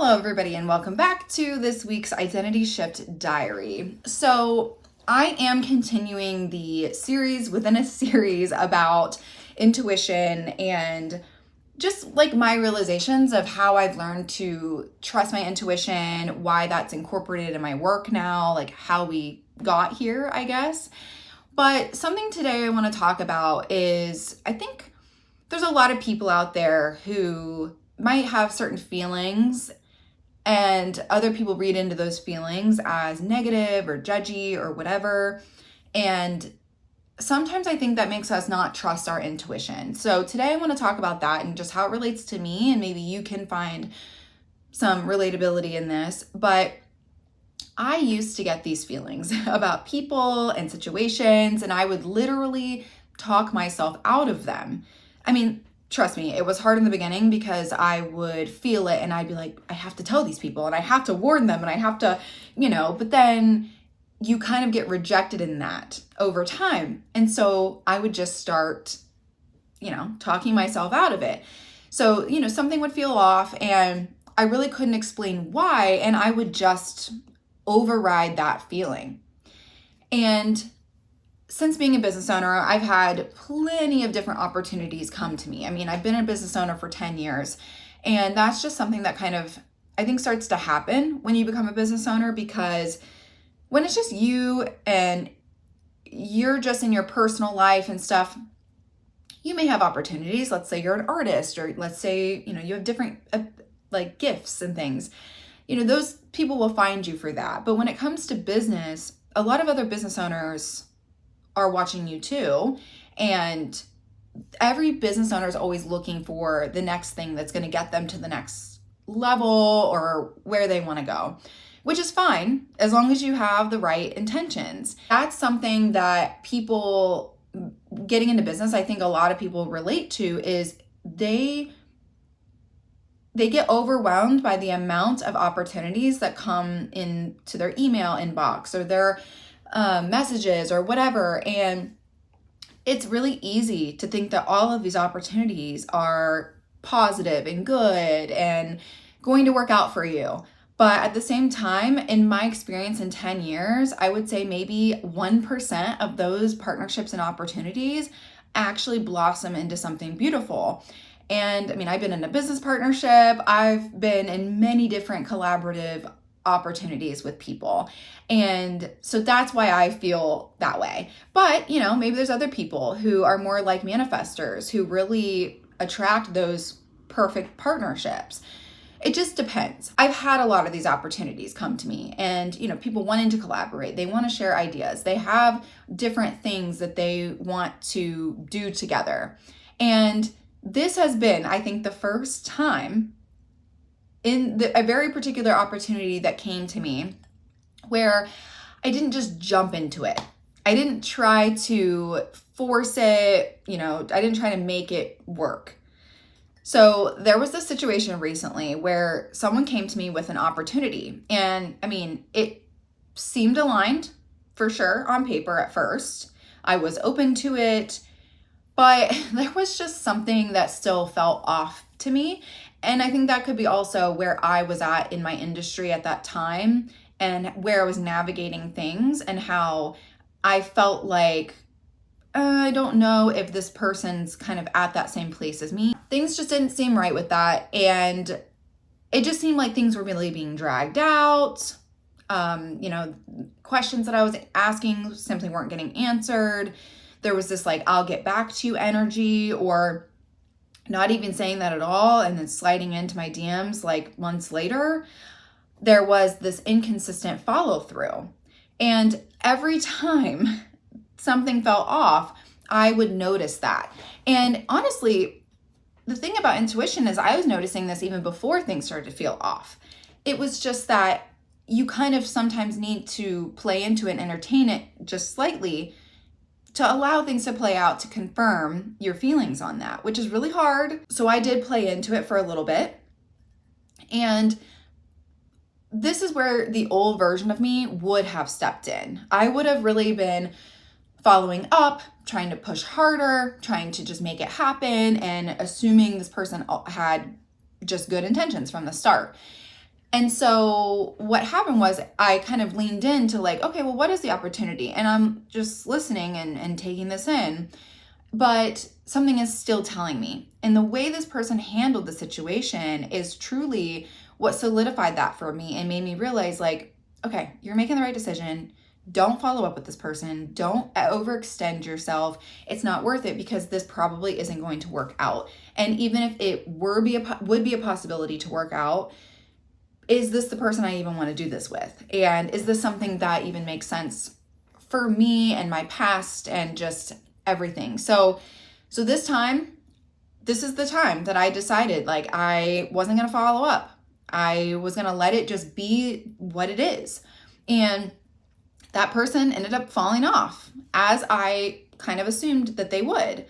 Hello, everybody, and welcome back to this week's Identity Shift Diary. So, I am continuing the series within a series about intuition and just like my realizations of how I've learned to trust my intuition, why that's incorporated in my work now, like how we got here, I guess. But something today I want to talk about is I think there's a lot of people out there who might have certain feelings and other people read into those feelings as negative or judgy or whatever. And sometimes I think that makes us not trust our intuition. So today I want to talk about that and just how it relates to me, and maybe you can find some relatability in this. But I used to get these feelings about people and situations, and I would literally talk myself out of them. I mean, trust me, it was hard in the beginning because I would feel it and I'd be like, I have to tell these people and I have to warn them and I have to, but then you kind of get rejected in that over time. And so I would just start, talking myself out of it. So, something would feel off and I really couldn't explain why. And I would just override that feeling. And since being a business owner, I've had plenty of different opportunities come to me. I mean, I've been a business owner for 10 years, and that's just something that kind of, I think, starts to happen when you become a business owner, because when it's just you and you're just in your personal life and stuff, you may have opportunities. Let's say you're an artist, or let's say, you have different like gifts and things. Those people will find you for that. But when it comes to business, a lot of other business owners are watching you too, and every business owner is always looking for the next thing that's going to get them to the next level or where they want to go, which is fine as long as you have the right intentions. That's something that people getting into business, I think a lot of people relate to, is they get overwhelmed by the amount of opportunities that come into their email inbox or their messages or whatever. And it's really easy to think that all of these opportunities are positive and good and going to work out for you. But at the same time, in my experience in 10 years, I would say maybe 1% of those partnerships and opportunities actually blossom into something beautiful. And I mean, I've been in a business partnership. I've been in many different collaborative opportunities with people. And so that's why I feel that way. But, maybe there's other people who are more like manifestors who really attract those perfect partnerships. It just depends. I've had a lot of these opportunities come to me, and, people wanting to collaborate. They want to share ideas. They have different things that they want to do together. And this has been, I think, the first time in a very particular opportunity that came to me where I didn't just jump into it. I didn't try to force it, I didn't try to make it work. So there was this situation recently where someone came to me with an opportunity, and I mean, it seemed aligned for sure on paper at first. I was open to it, but there was just something that still felt off to me. And I think that could be also where I was at in my industry at that time and where I was navigating things and how I felt like, I don't know if this person's kind of at that same place as me. Things just didn't seem right with that. And it just seemed like things were really being dragged out. Questions that I was asking simply weren't getting answered. There was this like, I'll get back to you energy, or not even saying that at all, and then sliding into my DMs like months later. There was this inconsistent follow through. And every time something fell off, I would notice that. And honestly, the thing about intuition is I was noticing this even before things started to feel off. It was just that you kind of sometimes need to play into it and entertain it just slightly to allow things to play out, to confirm your feelings on that, which is really hard. So I did play into it for a little bit. And this is where the old version of me would have stepped in. I would have really been following up, trying to push harder, trying to just make it happen, and assuming this person had just good intentions from the start. And so what happened was I kind of leaned into like, okay, well, what is the opportunity? And I'm just listening and taking this in. But something is still telling me. And the way this person handled the situation is truly what solidified that for me and made me realize, like, okay, you're making the right decision. Don't follow up with this person. Don't overextend yourself. It's not worth it because this probably isn't going to work out. And even if it would be a possibility to work out, is this the person I even want to do this with? And is this something that even makes sense for me and my past and just everything? So this is the time that I decided like I wasn't going to follow up. I was going to let it just be what it is. And that person ended up falling off, as I kind of assumed that they would.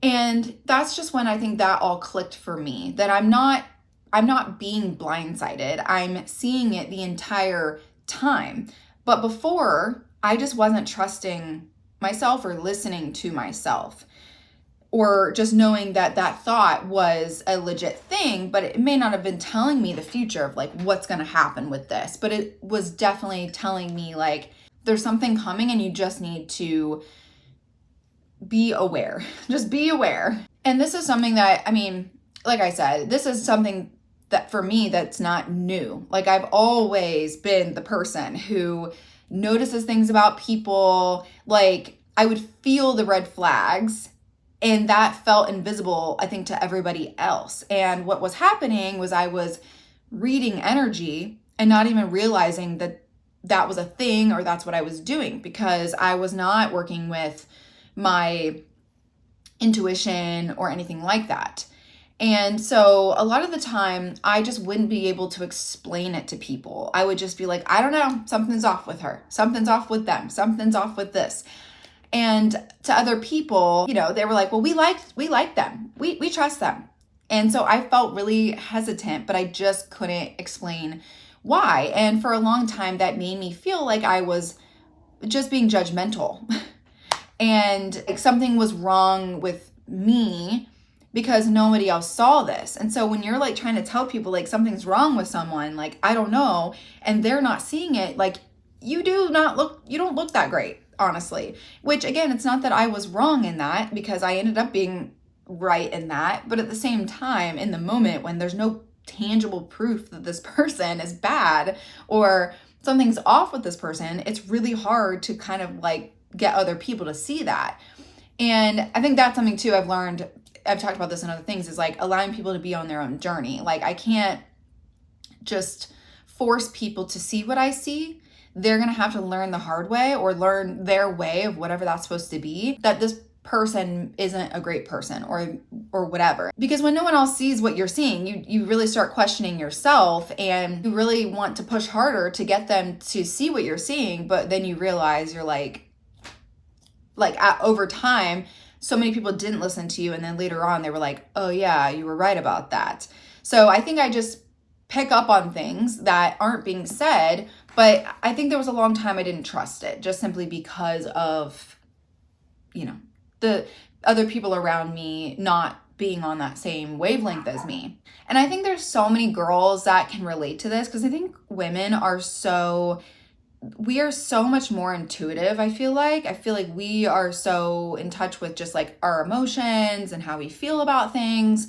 And that's just when I think that all clicked for me, that I'm not being blindsided. I'm seeing it the entire time. But before, I just wasn't trusting myself or listening to myself, or just knowing that that thought was a legit thing, but it may not have been telling me the future of like what's going to happen with this. But it was definitely telling me like there's something coming and you just need to be aware. Just be aware. And this is something that, I mean, like I said, this is something that for me, that's not new. Like I've always been the person who notices things about people. Like I would feel the red flags and that felt invisible, I think, to everybody else. And what was happening was I was reading energy and not even realizing that that was a thing or that's what I was doing, because I was not working with my intuition or anything like that. And so a lot of the time I just wouldn't be able to explain it to people. I would just be like, I don't know, something's off with her. Something's off with them. Something's off with this. And to other people, you know, they were like, well, we like them. We trust them. And so I felt really hesitant, but I just couldn't explain why. And for a long time that made me feel like I was just being judgmental and like something was wrong with me because nobody else saw this. And so when you're like trying to tell people like something's wrong with someone, like, I don't know, and they're not seeing it, like you don't look that great, honestly. Which again, it's not that I was wrong in that, because I ended up being right in that. But at the same time, in the moment when there's no tangible proof that this person is bad or something's off with this person, it's really hard to kind of like get other people to see that. And I think that's something too I've learned. I've talked about this in other things, is like allowing people to be on their own journey. Like I can't just force people to see what I see. They're going to have to learn the hard way or learn their way of whatever that's supposed to be, that this person isn't a great person or whatever. Because when no one else sees what you're seeing, you really start questioning yourself, and you really want to push harder to get them to see what you're seeing. But then you realize you're like over time, so many people didn't listen to you. And then later on, they were like, oh yeah, you were right about that. So I think I just pick up on things that aren't being said, but I think there was a long time I didn't trust it, just simply because of, you know, the other people around me not being on that same wavelength as me. And I think there's so many girls that can relate to this, because I think women we are so much more intuitive. I feel like we are so in touch with just like our emotions and how we feel about things.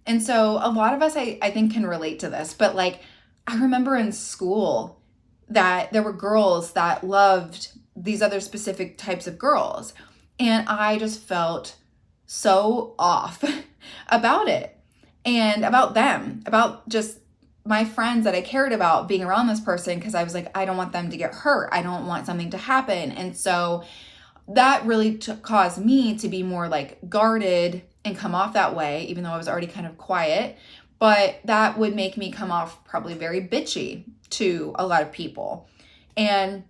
And so a lot of us, I think, can relate to this. But like, I remember in school that there were girls that loved these other specific types of girls. And I just felt so off about it and about them, about just my friends that I cared about being around this person, because I was like, I don't want them to get hurt. I don't want something to happen. And so that really caused me to be more like guarded and come off that way, even though I was already kind of quiet. But that would make me come off probably very bitchy to a lot of people. And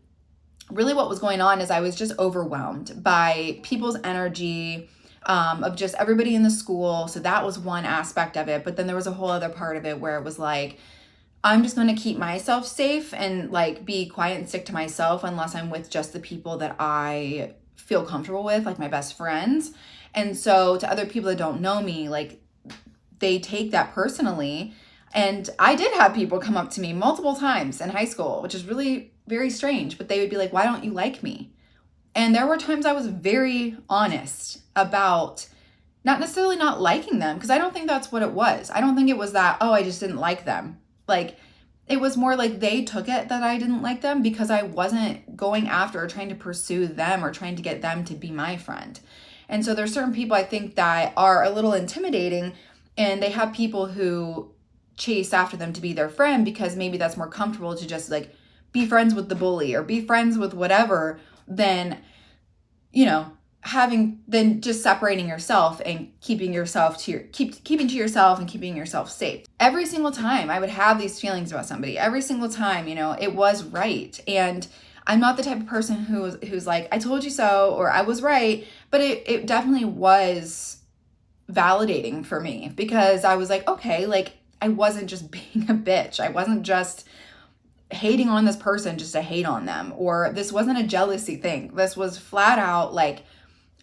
really what was going on is I was just overwhelmed by people's energy, of just everybody in the school. So that was one aspect of it. But then there was a whole other part of it where it was like, I'm just going to keep myself safe and like be quiet and stick to myself unless I'm with just the people that I feel comfortable with, like my best friends. And so to other people that don't know me, like they take that personally. And I did have people come up to me multiple times in high school, which is really very strange, but they would be like, why don't you like me? And there were times I was very honest about not necessarily not liking them, because I don't think that's what it was. I don't think it was that, oh, I just didn't like them. Like, it was more like they took it that I didn't like them because I wasn't going after or trying to pursue them or trying to get them to be my friend. And so there's certain people I think that are a little intimidating, and they have people who chase after them to be their friend because maybe that's more comfortable to just like be friends with the bully or be friends with whatever than, you know, then just separating yourself and keeping to yourself and keeping yourself safe. Every single time I would have these feelings about somebody, every single time, you know, it was right. And I'm not the type of person who's like, I told you so, or I was right. But it definitely was validating for me, because I was like, okay, like, I wasn't just being a bitch. I wasn't just hating on this person just to hate on them, or this wasn't a jealousy thing. This was flat out like,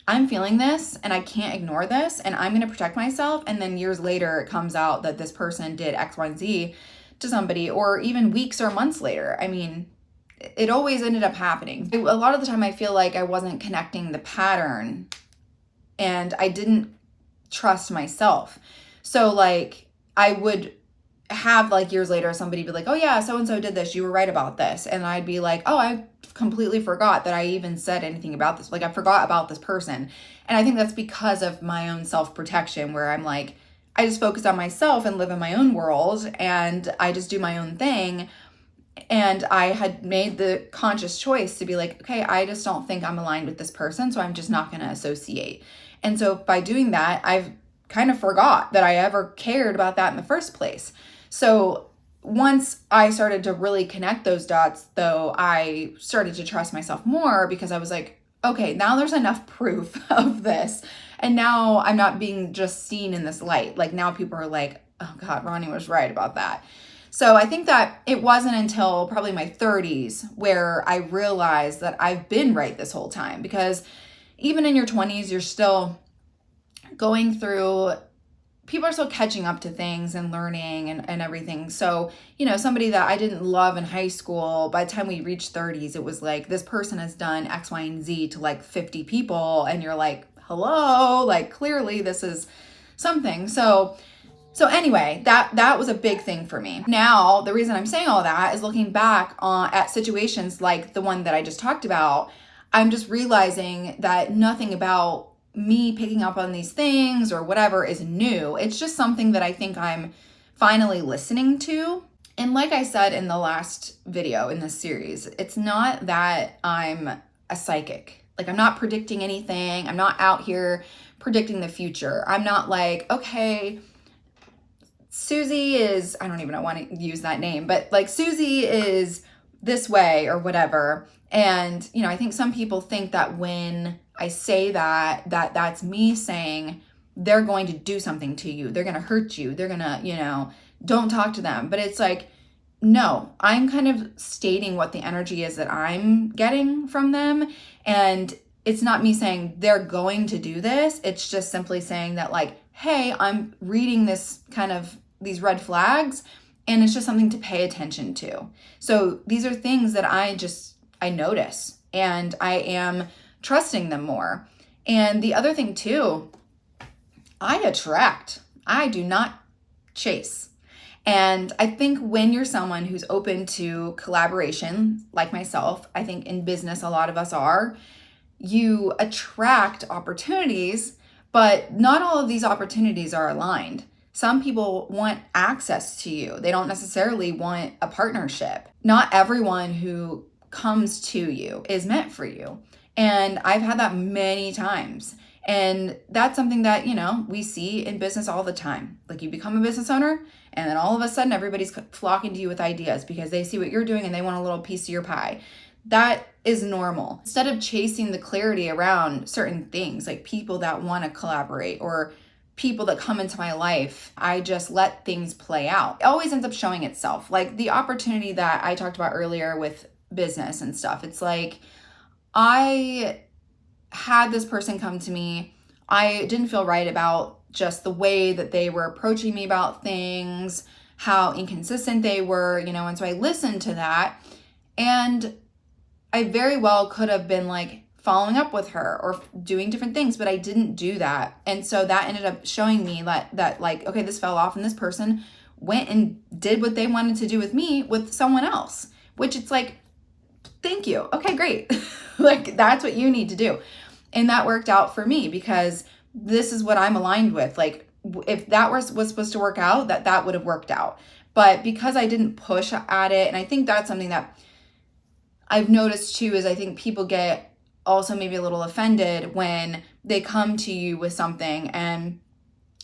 I'm feeling this and I can't ignore this and I'm going to protect myself. And then years later, it comes out that this person did X, Y, and Z to somebody, or even weeks or months later. I mean, it always ended up happening. A lot of the time I feel like I wasn't connecting the pattern and I didn't trust myself. So like, I would have like years later somebody be like, oh yeah, so-and-so did this, you were right about this. And I'd be like, oh, I completely forgot that I even said anything about this. Like, I forgot about this person. And I think that's because of my own self-protection, where I'm like, I just focus on myself and live in my own world and I just do my own thing. And I had made the conscious choice to be like, okay, I just don't think I'm aligned with this person, so I'm just not going to associate. And so by doing that, I've kind of forgot that I ever cared about that in the first place. So once I started to really connect those dots, though, I started to trust myself more, because I was like, okay, now there's enough proof of this. And now I'm not being just seen in this light. Like, now people are like, oh God, Ronnie was right about that. So I think that it wasn't until probably my 30s where I realized that I've been right this whole time, because even in your 20s, you're still going through, people are still catching up to things and learning and everything. So, you know, somebody that I didn't love in high school, by the time we reached 30s, it was like, this person has done X, Y, and Z to like 50 people. And you're like, hello, like, clearly this is something. So anyway, that was a big thing for me. Now, the reason I'm saying all that is looking back at situations like the one that I just talked about, I'm just realizing that nothing about me picking up on these things or whatever is new. It's just something that I think I'm finally listening to. And like I said in the last video in this series, it's not that I'm a psychic. Like, I'm not predicting anything. I'm not out here predicting the future. I'm not like, okay, Susie is, I don't even want to use that name, but like, Susie is this way or whatever. And, you know, I think some people think that when I say that's me saying they're going to do something to you, they're going to hurt you, they're going to, you know, don't talk to them. But it's like, no, I'm kind of stating what the energy is that I'm getting from them. And it's not me saying they're going to do this. It's just simply saying that, like, hey, I'm reading this kind of these red flags, and it's just something to pay attention to. So these are things that I notice, and I am trusting them more. And the other thing too, I attract. I do not chase. And I think when you're someone who's open to collaboration, like myself, I think in business, a lot of us are, you attract opportunities, but not all of these opportunities are aligned. Some people want access to you. They don't necessarily want a partnership. Not everyone who comes to you is meant for you. And I've had that many times. And that's something that, you know, we see in business all the time. Like, you become a business owner, and then all of a sudden everybody's flocking to you with ideas because they see what you're doing and they want a little piece of your pie. That is normal. Instead of chasing the clarity around certain things, like people that want to collaborate or people that come into my life, I just let things play out. It always ends up showing itself. Like the opportunity that I talked about earlier with business and stuff. It's like, I had this person come to me. I didn't feel right about just the way that they were approaching me about things, how inconsistent they were, and so I listened to that, and I very well could have been like following up with her or doing different things, but I didn't do that. And so that ended up showing me that like, okay, this fell off, and this person went and did what they wanted to do with me with someone else, which it's like, thank you. Okay, great. Like, that's what you need to do. And that worked out for me because this is what I'm aligned with. Like, if that was supposed to work out, that would have worked out. But because I didn't push at it, and I think that's something that I've noticed too, is I think people get also maybe a little offended when they come to you with something and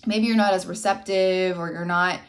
maybe you're not as receptive or you're not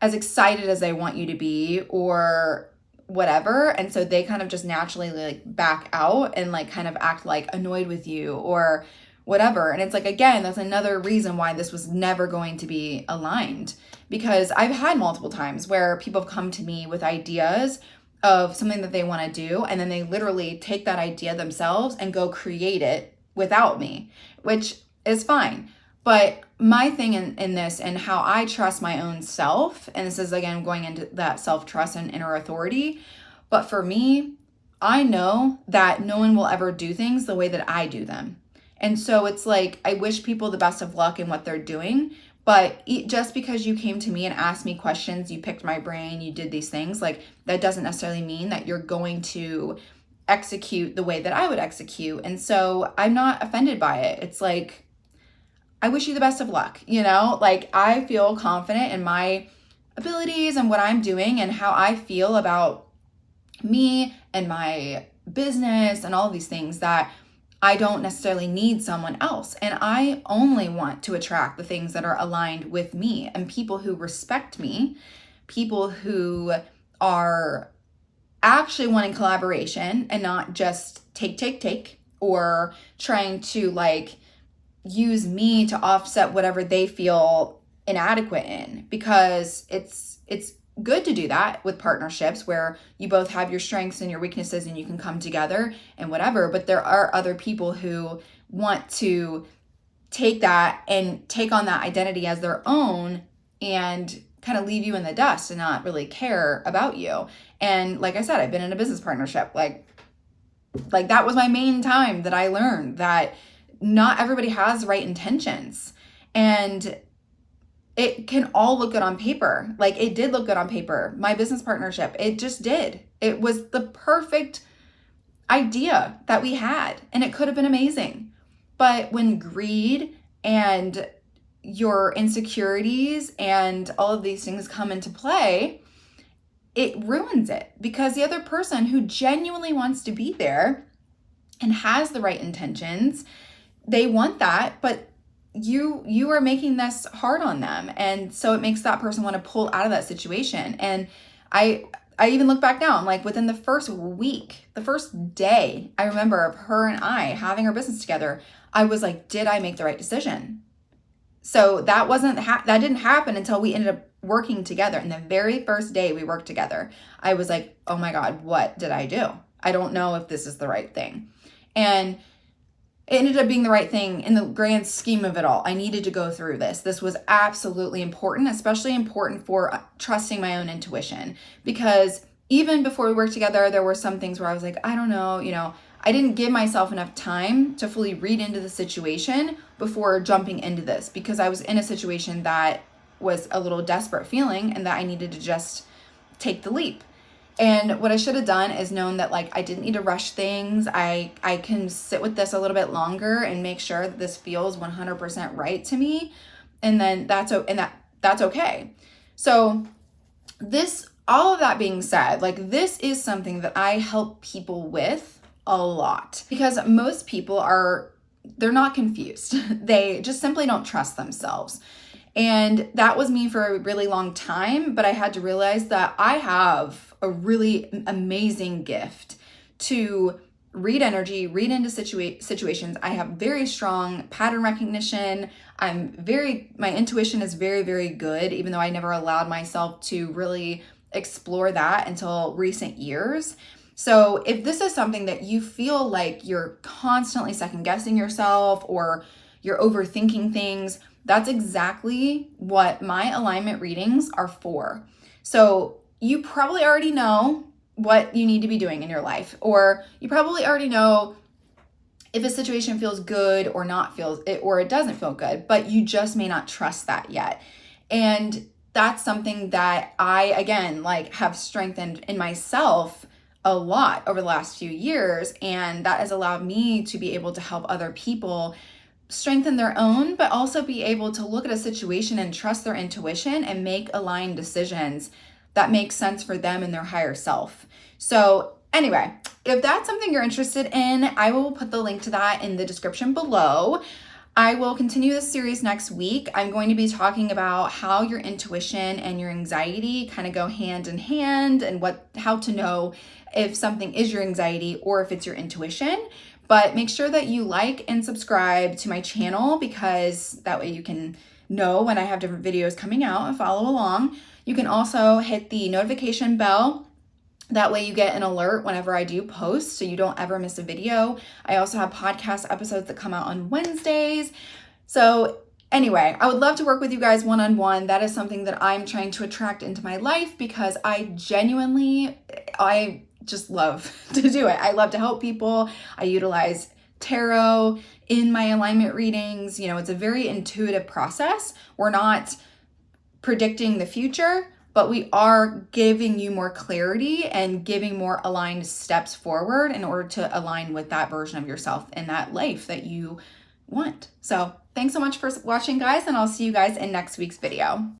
as excited as they want you to be or whatever. And so they kind of just naturally like back out and like kind of act like annoyed with you or whatever. And it's like, again, that's another reason why this was never going to be aligned, because I've had multiple times where people have come to me with ideas of something that they want to do, and then they literally take that idea themselves and go create it without me, which is fine. But my thing in this and how I trust my own self, and this is again going into that self-trust and inner authority, but for me, I know that no one will ever do things the way that I do them. And so it's like, I wish people the best of luck in what they're doing, but just because you came to me and asked me questions, you picked my brain, you did these things, like that doesn't necessarily mean that you're going to execute the way that I would execute. And so I'm not offended by it. It's like, I wish you the best of luck, like I feel confident in my abilities and what I'm doing and how I feel about me and my business and all of these things, that I don't necessarily need someone else. And I only want to attract the things that are aligned with me and people who respect me, people who are actually wanting collaboration and not just take, or trying to like use me to offset whatever they feel inadequate in, because it's good to do that with partnerships where you both have your strengths and your weaknesses and you can come together and whatever. But there are other people who want to take that and take on that identity as their own and kind of leave you in the dust and not really care about you. And like I said, I've been in a business partnership. Like that was my main time that I learned that not everybody has the right intentions. And it can all look good on paper. Like it did look good on paper. My business partnership, it just did. It was the perfect idea that we had, and it could have been amazing. But when greed and your insecurities and all of these things come into play, it ruins it, because the other person who genuinely wants to be there and has the right intentions, they want that, but you are making this hard on them. And so it makes that person want to pull out of that situation. And I even look back now, I'm like, within the first week, the first day, I remember of her and I having our business together, I was like, did I make the right decision? So that that didn't happen until we ended up working together. And the very first day we worked together, I was like, oh my God, what did I do? I don't know if this is the right thing. And it ended up being the right thing in the grand scheme of it all. I needed to go through this. This was absolutely important, especially important for trusting my own intuition. Because even before we worked together, there were some things where I was like, I don't know, I didn't give myself enough time to fully read into the situation before jumping into this, because I was in a situation that was a little desperate feeling and that I needed to just take the leap. And what I should have done is known that like I didn't need to rush things. I can sit with this a little bit longer and make sure that this feels 100% right to me. And then that's okay. So all of that being said, like this is something that I help people with a lot, because most people they're not confused. They just simply don't trust themselves. And that was me for a really long time, but I had to realize that I have a really amazing gift to read energy, read into situations. I have very strong pattern recognition. My intuition is very, very good, even though I never allowed myself to really explore that until recent years. So if this is something that you feel like you're constantly second guessing yourself or you're overthinking things, That's exactly what my alignment readings are for. So you probably already know what you need to be doing in your life, or you probably already know if a situation feels good or not feels it, or it doesn't feel good, but you just may not trust that yet. And that's something that I, again, like have strengthened in myself a lot over the last few years. And that has allowed me to be able to help other people strengthen their own, but also be able to look at a situation and trust their intuition and make aligned decisions that make sense for them and their higher self. So anyway, if that's something you're interested in, I will put the link to that in the description below. I will continue this series next week. I'm going to be talking about how your intuition and your anxiety kind of go hand in hand, and how to know if something is your anxiety or if it's your intuition. But make sure that you like and subscribe to my channel, because that way you can know when I have different videos coming out and follow along. You can also hit the notification bell. That way you get an alert whenever I do post, so you don't ever miss a video. I also have podcast episodes that come out on Wednesdays. So anyway, I would love to work with you guys one-on-one. That is something that I'm trying to attract into my life, because I just love to do it. I love to help people. I utilize tarot in my alignment readings. It's a very intuitive process. We're not predicting the future, but we are giving you more clarity and giving more aligned steps forward in order to align with that version of yourself and that life that you want. So thanks so much for watching, guys, and I'll see you guys in next week's video.